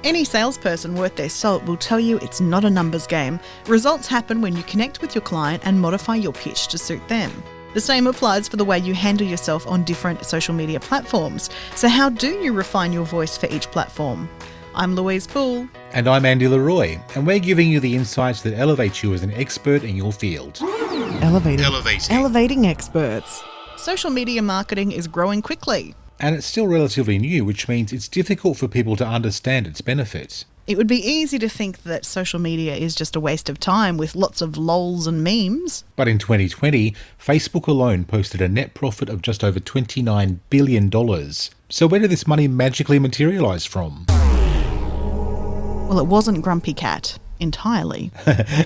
Any salesperson worth their salt will tell you it's not a numbers game. Results happen when you connect with your client and modify your pitch to suit them. The same applies for the way you handle yourself on different social media platforms. So how do you refine your voice for each platform? I'm Louise Poole. And I'm Andy Leroy, and we're giving you the insights that elevate you as an expert in your field. Elevating experts. Social media marketing is growing quickly. And it's still relatively new, which means it's difficult for people to understand its benefits. It would be easy to think that social media is just a waste of time with lots of lols and memes. But in 2020, Facebook alone posted a net profit of just over $29 billion. So where did this money magically materialise from? Well, it wasn't Grumpy Cat, entirely.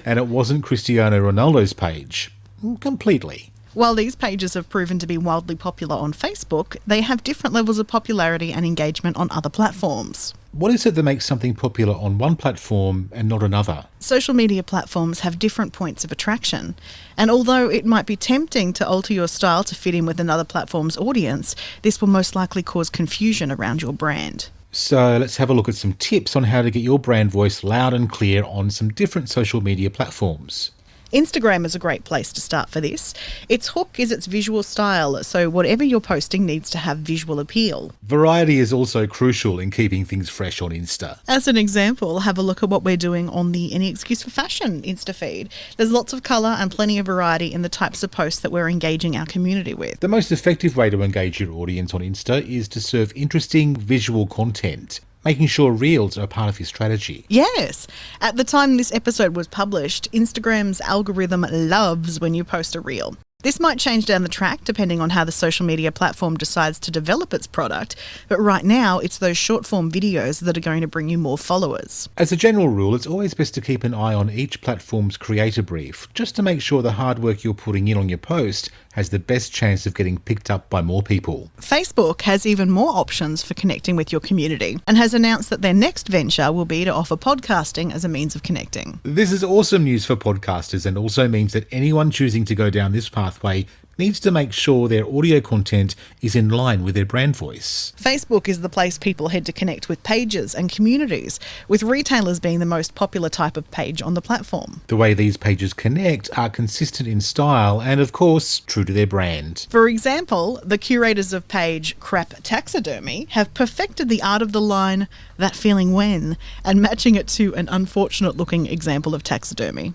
And it wasn't Cristiano Ronaldo's page. Completely. While these pages have proven to be wildly popular on Facebook, they have different levels of popularity and engagement on other platforms. What is it that makes something popular on one platform and not another? Social media platforms have different points of attraction. And although it might be tempting to alter your style to fit in with another platform's audience, this will most likely cause confusion around your brand. So let's have a look at some tips on how to get your brand voice loud and clear on some different social media platforms. Instagram is a great place to start for this. Its hook is its visual style, so whatever you're posting needs to have visual appeal. Variety is also crucial in keeping things fresh on Insta. As an example, have a look at what we're doing on the Any Excuse for Fashion Insta feed. There's lots of colour and plenty of variety in the types of posts that we're engaging our community with. The most effective way to engage your audience on Insta is to serve interesting visual content, making sure Reels are part of your strategy. Yes. At the time this episode was published, Instagram's algorithm loves when you post a Reel. This might change down the track depending on how the social media platform decides to develop its product, but right now it's those short-form videos that are going to bring you more followers. As a general rule, it's always best to keep an eye on each platform's creator brief, just to make sure the hard work you're putting in on your post has the best chance of getting picked up by more people. Facebook has even more options for connecting with your community and has announced that their next venture will be to offer podcasting as a means of connecting. This is awesome news for podcasters and also means that anyone choosing to go down this pathway needs to make sure their audio content is in line with their brand voice. Facebook is the place people head to connect with pages and communities, with retailers being the most popular type of page on the platform. The way these pages connect are consistent in style and, of course, true to their brand. For example, the curators of page Crap Taxidermy have perfected the art of the line, "that feeling when," and matching it to an unfortunate-looking example of taxidermy.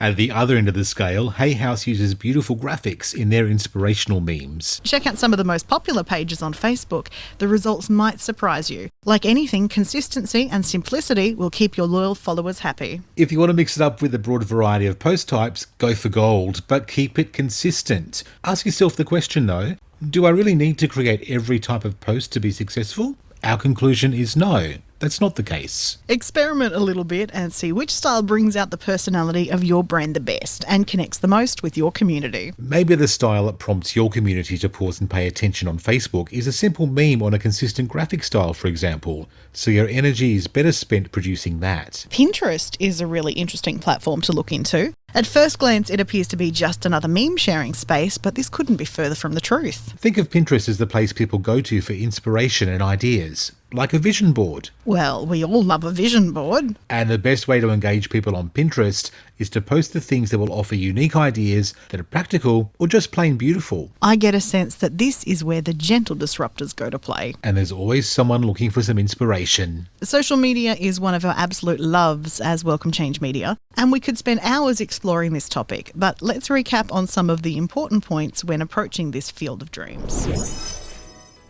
At the other end of the scale, Hay House uses beautiful graphics in their inspirational memes. Check out some of the most popular pages on Facebook. The results might surprise you. Like anything, consistency and simplicity will keep your loyal followers happy. If you want to mix it up with a broad variety of post types, go for gold, but keep it consistent. Ask yourself the question though, do I really need to create every type of post to be successful? Our conclusion is no. That's not the case. Experiment a little bit and see which style brings out the personality of your brand the best and connects the most with your community. Maybe the style that prompts your community to pause and pay attention on Facebook is a simple meme on a consistent graphic style, for example, so your energy is better spent producing that. Pinterest is a really interesting platform to look into. At first glance, it appears to be just another meme sharing space, but this couldn't be further from the truth. Think of Pinterest as the place people go to for inspiration and ideas, like a vision board. Well, we all love a vision board. And the best way to engage people on Pinterest is to post the things that will offer unique ideas that are practical or just plain beautiful. I get a sense that this is where the gentle disruptors go to play. And there's always someone looking for some inspiration. Social media is one of our absolute loves as Welcome Change Media, and we could spend hours exploring this topic, but let's recap on some of the important points when approaching this field of dreams.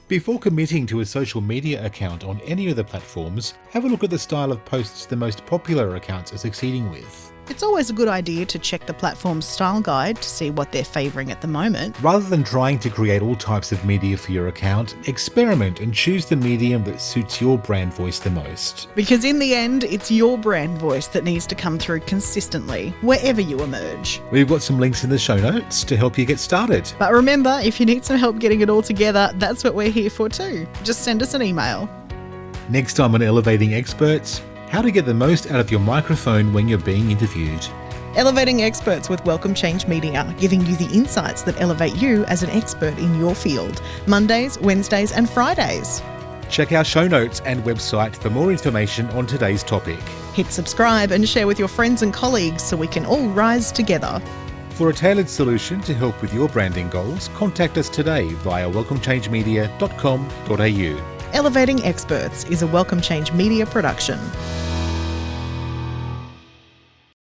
Before committing to a social media account on any of the platforms, have a look at the style of posts the most popular accounts are succeeding with. It's always a good idea to check the platform's style guide to see what they're favouring at the moment. Rather than trying to create all types of media for your account, experiment and choose the medium that suits your brand voice the most. Because in the end, it's your brand voice that needs to come through consistently, wherever you emerge. We've got some links in the show notes to help you get started. But remember, if you need some help getting it all together, that's what we're here for too. Just send us an email. Next time on Elevating Experts, how to get the most out of your microphone when you're being interviewed. Elevating Experts with Welcome Change Media, giving you the insights that elevate you as an expert in your field. Mondays, Wednesdays and Fridays. Check our show notes and website for more information on today's topic. Hit subscribe and share with your friends and colleagues so we can all rise together. For a tailored solution to help with your branding goals, contact us today via welcomechangemedia.com.au. Elevating Experts is a Welcome Change Media production.